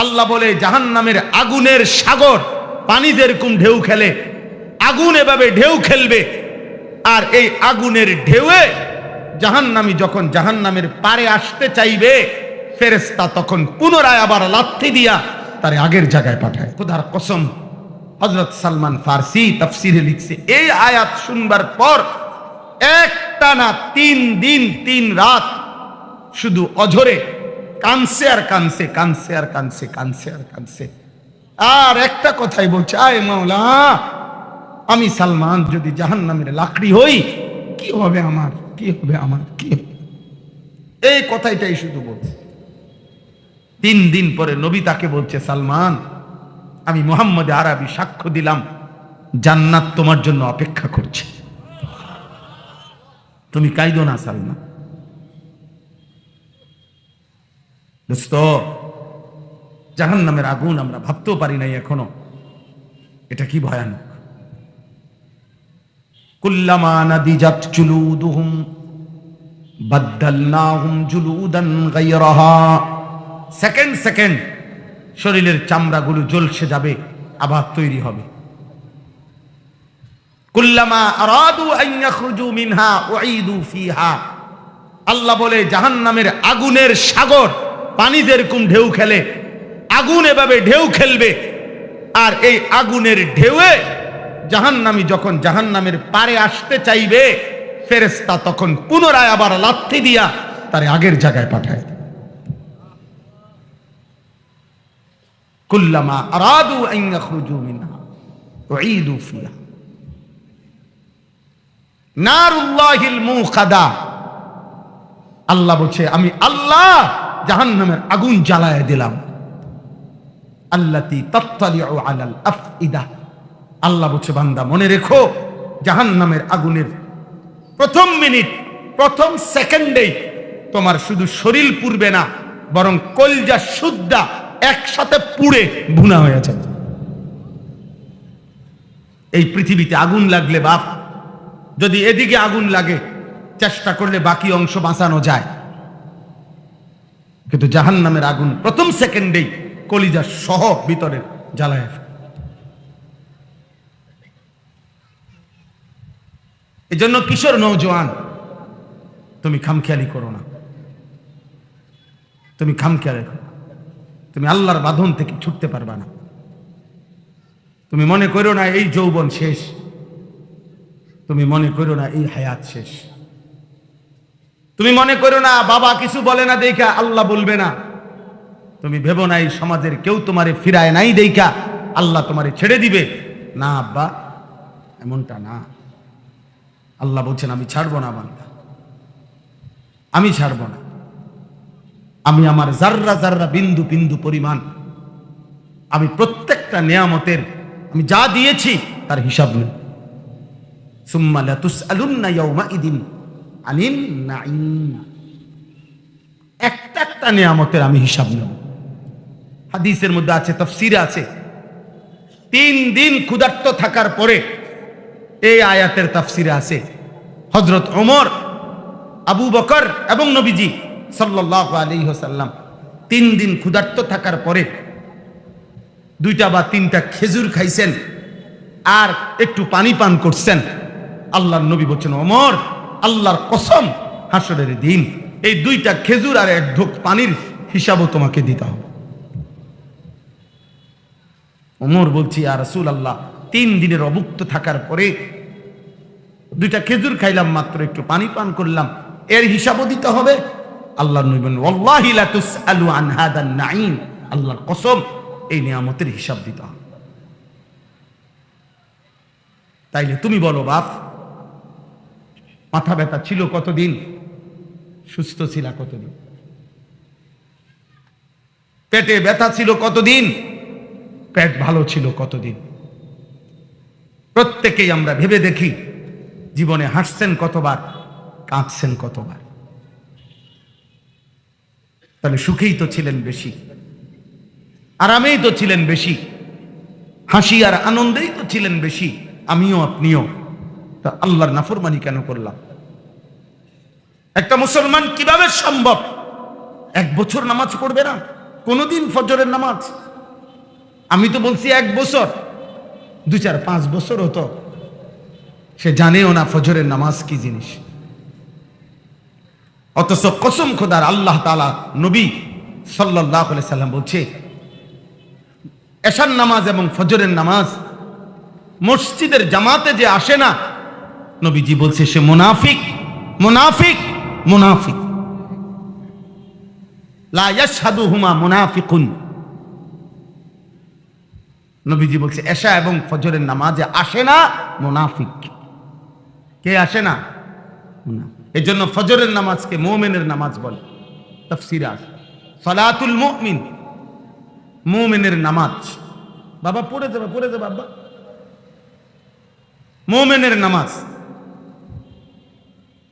আল্লাহ বলে জাহান্নামের আগুনের সাগর পানি যেরকম ঢেউ খেলে, আগুন এভাবে ঢেউ খেলবে। আর এই আগুনের ঢেউয়ে জাহান্নামী যখন জাহান্নামের পারে আসতে চাইবে, ফেরেশতা তখন পুনরায় আবার লাথি দিয়া তার আগের জায়গায় পাঠায়। খোদার কসম, হযরত সালমান ফারসি তাফসিরে লিখছে, এই আয়াত শুনবার পর একটানা 3 দিন 3 রাত শুধু অঝরে কানছে আর কানছে, কানছে আর কানছে, কানছে আর কানছে। আর একটা কথাই বলছে, আয় মাওলা, আমি সালমান যদি জাহান্নামের লাকড়ি হই, কি হবে আমার, কি হবে আমার, কি হবে? এই কথাটাই শুধু বলছে। 3 দিন পরে নবী তাকে বলছে, সালমান, আমি মুহাম্মদ আরবি সাক্ষ্য দিলাম জান্নাত তোমার জন্য অপেক্ষা করছে, তুমি কাইদো না সালমান। দোস্ত, জাহান্নামের আগুন আমরা ভাবতেও পারি নাই এখনো, এটা কি ভয়ানক। কুল্লামা নাদিজাত জুলুদুহুম বাদদালনাহুম জুলুদান গায়রাহা, সেকেন্ড সেকেন্ড শরীরের চামড়াগুলো জ্বলসে যাবে, আবার তৈরি হবে। কুল্লামা আরাদু আন ইয়াখরুজু মিনহা উঈদু ফিহা, আল্লাহ বলে জাহান্নামের আগুনের সাগর পানি যেরকম ঢেউ খেলে, আগুন এভাবে ঢেউ খেলবে। আর এই আগুনের ঢেউয়ে জাহান্নামী যখন জাহান্নামের পারে আসতে চাইবে, ফেরেশতা তখন পুনরায় আবার লাথি দিয়া তার আগের জায়গায় পাঠায়। কুল্লামা আরাদু আন ইয়াখরুজু মিনহা উঈদু ফিহা নারুল্লাহিল মুকাদা, আল্লাহ বলছে আমি আল্লাহ জাহান্নামের আগুন জ্বালায় দিলাম। আল্লাতী তাত্তালিউ আলাল আফইদা, আল্লাহ বলছে বান্দা মনে রেখো, জাহান্নামের আগুনের প্রথম মিনিট, প্রথম সেকেন্ডেই তোমার শুধু শরীর পুড়বে না, বরং কলজা সুদ্ধা একসাথে পুড়ে ভুনা হয়ে যাবে। এই পৃথিবীতে আগুন লাগলে বাপ, যদি এদিকে আগুন লাগে চেষ্টা করলে বাকি অংশ বাঁচানো যায়, কিন্তু জাহান্নামের আগুন প্রথম সেকেন্ডেই কলিজা সহ ভিতরে জ্বালায়। এই জন্য কিশোর নওজোয়ান, তুমি খামখেয়ালি করো না, তুমি খামখেয়ালি করো, তুমি আল্লাহর বাঁধন থেকে ছুটতে পারবা না। তুমি মনে করো না এই যৌবন শেষ, তুমি মনে করো না এই হায়াত শেষ, তুমি মনে করো না বাবা কিছু বলে না দেখা আল্লাহ বলবে না, তুমি ভেবো না এই সমাজের কেউ তোমারে ফিরায় নাই দেখা আল্লাহ তোমারে ছেড়ে দিবে। না আব্বা, এমনটা না। আল্লাহ বলছেন আমি ছাড়বো না বান্দা, আমি ছাড়বো না। আমি আমার জাররা জাররা বিন্দু বিন্দু পরিমাণ আমি প্রত্যেকটা নিয়ামতের আমি যা দিয়েছি তার হিসাব নেই। সুম্মা লাতুসআলুন্না ইয়াওমাইদিন আনিন নাঈম, একটা একটা নিয়ামতের আমি হিসাব নেব। হাদিসের মধ্যে আছে, তাফসীরে আছে, 3 দিন ক্ষুধার্ত থাকার পরে, এই আয়াতের তাফসীরে আছে হযরত ওমর, আবু বকর এবং নবীজি সাল্লাল্লাহু আলাইহি ওয়াসাল্লাম 3 দিন ক্ষুধার্ত থাকার পরে 2টা বা 3টা খেজুর খাইছেন আর একটু পানি পান করছেন। আল্লাহর নবী বলছেন, ওমর আল্লাহর কসম হাসরের দিন এই 2টা খেজুর আর 1 ঢোক পানির হিসাবও তোমাকে দিতে হবে। ওমর বলছি, ইয়া রাসূলুল্লাহ, 3 দিনের অভুক্ত থাকার পরে 2টা খেজুর খাইলাম, মাত্র একটু পানি পান করলাম, এর হিসাবও দিতে হবে? আল্লাহর নবী বলেন, ওয়াল্লাহি লা তুসআলু আন হাদান নাঈম, আল্লাহর কসম এই নিয়ামতের হিসাব দিতে হবে। তাইলে তুমি বলো বাপ, মাথা ব্যথা ছিল কতদিন, সুস্থ ছিল কতদিন, পেটে ব্যথা ছিল কতদিন, পেট ভালো ছিল কতদিন? প্রত্যেকেই আমরা ভেবে দেখি, জীবনে হাসছেন কতবার, কাঁদছেন কতবার? তাহলে সুখেই তো ছিলেন বেশি, আরামেই তো ছিলেন বেশি, হাসি আর আনন্দেই তো ছিলেন বেশি, আমিও আপনিও। তা আল্লাহর নাফরমানি কেন করলাম? একটা মুসলমান কিভাবে সম্ভব 1 বছর নামাজ পড়বে না? কোনোদিন ফজরের নামাজ? আমি তো বলছি 1 বছর, 2, 4, 5 বছর হতো, সে জানেও না ফজরের নামাজ কি জিনিস। অথচ কসম খোদার আল্লাহ তাআলা নবী সাল্লাল্লাহু আলাইহি সাল্লাম বলছে, এশার নামাজ এবং ফজরের নামাজ মসজিদের জামাতে যে আসে না, নবীজি বলছে সে মুনাফিক, মুনাফিক, মুনাফিক। লা ইয়াশহাদুহুমা মুনাফিকুন। নবীজি বলছে এশা এবং ফজরের নামাজে আসে না মুনাফিক। কে আসে না? এই জন্য ফজরের নামাজকে মুমিনের নামাজ বলে। তাফসীরে আছে সালাতুল মুমিন, মুমিনের নামাজ। বাবা পড়ে যাবে, পড়ে যাবে বাবা। মুমিনের নামাজ,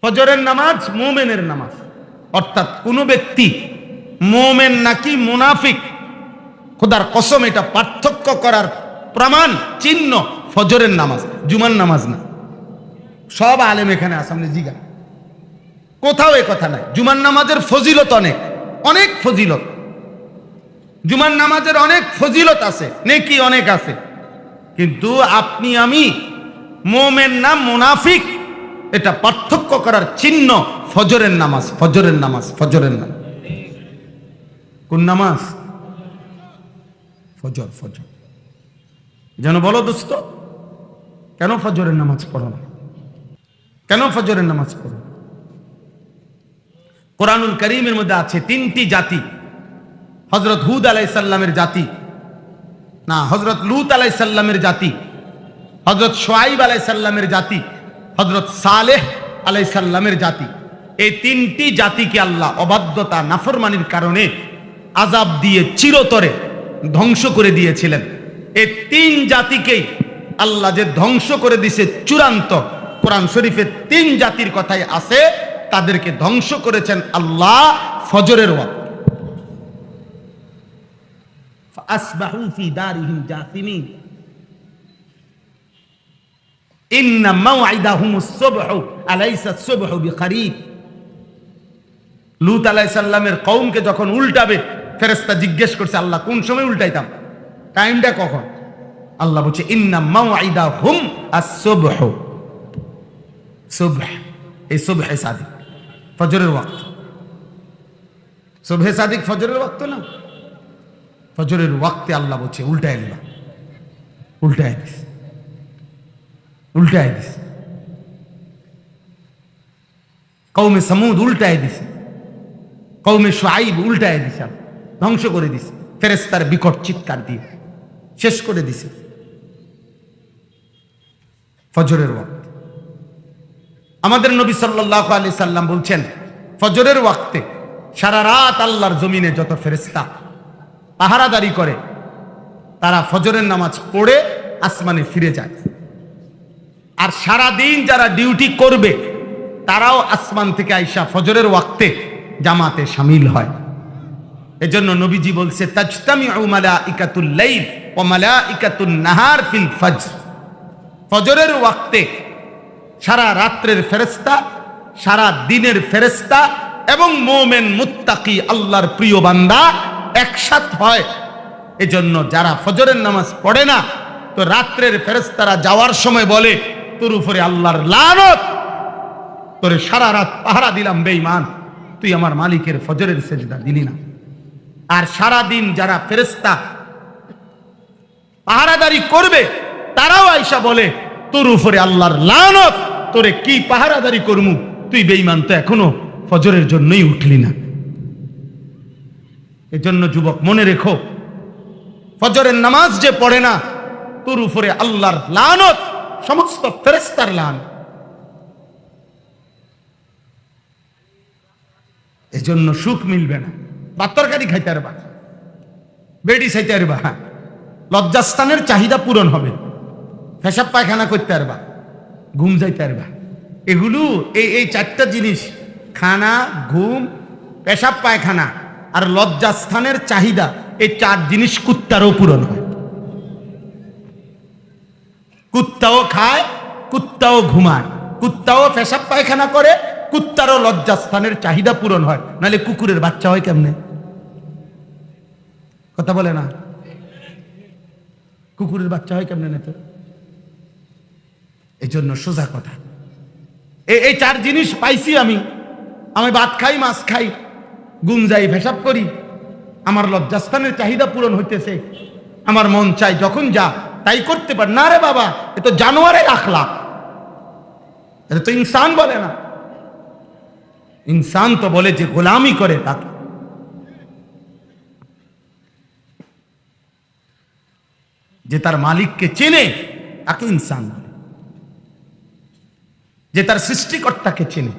ফজরের নামাজ মুমিনের নামাজ। অর্থাৎ কোন ব্যক্তি মুমিন নাকি মুনাফিক, খোদার কসম এটা পার্থক্য করার প্রমাণ চিহ্ন ফজরের নামাজ, জুমার নামাজ না। সব আলেম এখানে আছে, আপনি জিজ্ঞাসা কোথাও এ কথা নাই। জুমার নামাজের ফজিলত অনেক, অনেক ফজিলত। জুমার নামাজের অনেক ফজিলত আছে, নেকি অনেক আছে। কিন্তু আপনি আমি মুমিন না মুনাফিক, এটা পার্থক্য করার চিহ্ন ফজরের নামাজ, ফজরের নামাজ, ফজরের নামাজ। কোন নামাজ? ফজর, ফজর। যেন বলো দোস্ত, কেন ফজরের নামাজ পড়ো না? কেন ফজরের নামাজ পড়ো? কোরআনুল কারীমের মধ্যে আছে 3টি জাতি। হযরত হুদ আলাইহিস সালামের জাতি, না হযরত লূত আলাইহিস সালামের জাতি, হযরত শুআয়ব আলাইহিস সালামের জাতি, হযরত সালেহ আলাইহিস সালামের জাতি। এই 3টি জাতিকে আল্লাহ অবাধ্যতা নাফরমানির কারণে আযাব দিয়ে চিরতরে ধ্বংস করে দিয়েছিলেন। এই 3 জাতিকেই আল্লাহ যে ধ্বংস করে দিয়েছে চূড়ান্ত, কোরআন শরীফে 3 জাতির কথাই আছে, তাদেরকে ধ্বংস করেছেন আল্লাহ ফজরের ওয়াক্ত। ফাসবাহু ফি দারিহিম জাসিমিন ইন্না মাওইদাহুমুস সুবহু আলাইসা সুবহু বিকরিব। লূত আলাইহিস সালামের কওমকে যখন উল্টাবে, ফেরেশতা জিজ্ঞেস করছে আল্লাহ কোন সময় উল্টাইতাম, টাইমটা কখন? আল্লাহ বলছে ইন্না মাওইদাহুম আস-সুবহু। সুবহ, এই সুবহে সাদিক, ফজরের ওয়াক্ত। সুবহে সাদিক ফজরের ওয়াক্ত না? ফজরের ওয়াক্তে আল্লাহ বলছে উল্টায় দিবা, উল্টায় দিস, উল্টায় দিস। কওমে সামুদ উল্টায় দিছে, কওমে শুআইব উল্টায় দিছে, ধ্বংস করে দিছে ফেরেশতার বিকট চিৎকার দিয়ে শেষ করে দিছে। ফজরের ওয়াক্ত আমাদের নবী সাল্লাল্লাহু আলাইহি সাল্লাম বলছেন ফজরের ওয়াক্তে সারা রাত আল্লাহর জমিনে যত ফেরেশতা পাহারাদারি করে, তারা ফজরের নামাজ পড়ে আসমানে ফিরে যায়। আর সারা দিন যারা ডিউটি করবে তারাও আসমান থেকে আইসা ফজরের ওয়াক্তে জামাতে শামিল হয়। এজন্য নবীজি বলছে তাজতামিউ মালাইকাতুল লাইল ওয়া মালাইকাতুন নাহার ফিল ফজর। ফজরের ওয়াক্তে সারা রাত্রের ফেরেশতা, সারা দিনের ফেরেশতা এবং মুমিন মুত্তাকি আল্লাহর প্রিয় বান্দা একসাথে হয়। এজন্য যারা ফজরের নামাজ পড়ে না, তো রাত্রের ফেরেশতারা যাওয়ার সময় বলে তোর উপরে আল্লাহর লানত, তোরে সারা রাত পাহারা দিলাম বেঈমান, তুই আমার মালিকের ফজরের সেজদা দিলি না। আর সারা দিন যারা ফেরেশতা পাহারাদারি করবে তারাও আয়েশা বলে তোর উপরে আল্লাহর লানত, তোরে কি পাহারাদারি করমু, তুই বেঈমান, তো এখনো ফজরের জন্যই উঠলি না। এজন্য যুবক মনে রেখো, ফজরের নামাজ যে পড়ে না তোর উপরে আল্লাহর লানত, সমস্ত ফেরেশতার লানত। এজন্য সুখ মিলবে না, ভাত তরকারি খাইতে পারবা, বেডি খাইতে পারবা, লজ্জাস্থানের চাহিদা পূরণ হবে, পেশাব পায়খানা করতে পারবা, ঘুম যাইতে পারবা। এগুলো এই 4টা জিনিস, খানা, ঘুম, পেশাব পায়খানা আর লজ্জাস্থানের চাহিদা, এই 4 জিনিস কুত্তারও পূরণ হয়। কুত্তাও খায়, কুত্তাও ঘুমায়, কুত্তাও পেশাব পায়খানা করে, কুত্তারও লজ্জাস্থানের চাহিদা পূরণ হয়। নাহলে কুকুরের বাচ্চা হয় কেমনে? কথা বলে না। কুকুরের বাচ্চা হয় কেমনে নেতে? এই জন্য সোজা কথা, এই চার জিনিস পাইছি আমি ভাত খাই, মাছ খাই, ঘুম যাই, পেশাব করি, আমার লজ্জাস্থানের চাহিদা পূরণ হইতেছে, আমার মন চাই যখন যা তাই করতে পার না। রে বাবা, এ তো জানোয়ারের আখলাক, এটা তো ইনসান বলে না। ইনসান তো বলে যে গোলামি করে তাকে। যে তার মালিককে চেনে তাকে ইনসান বলে, যে তার সৃষ্টিকর্তাকে চেনে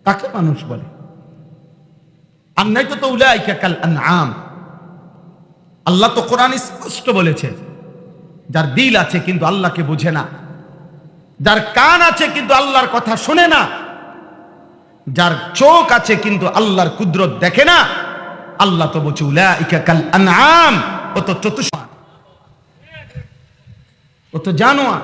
তাকে মানুষ বলে। আর নাই তো উলাইকা কাল আনআম। আল্লাহ তো কোরআনে স্পষ্ট বলেছে, যার দিল আছে কিন্তু আল্লাহকে বুঝে না, যার কান আছে কিন্তু আল্লাহর কথা শোনে না, যার চোখ আছে কিন্তু আল্লাহর কুদরত দেখে না, আল্লাহ তো বলছে উলাইকা কাল আনআম, ও তো চতুষ্পদ, ও তো জানোয়ার।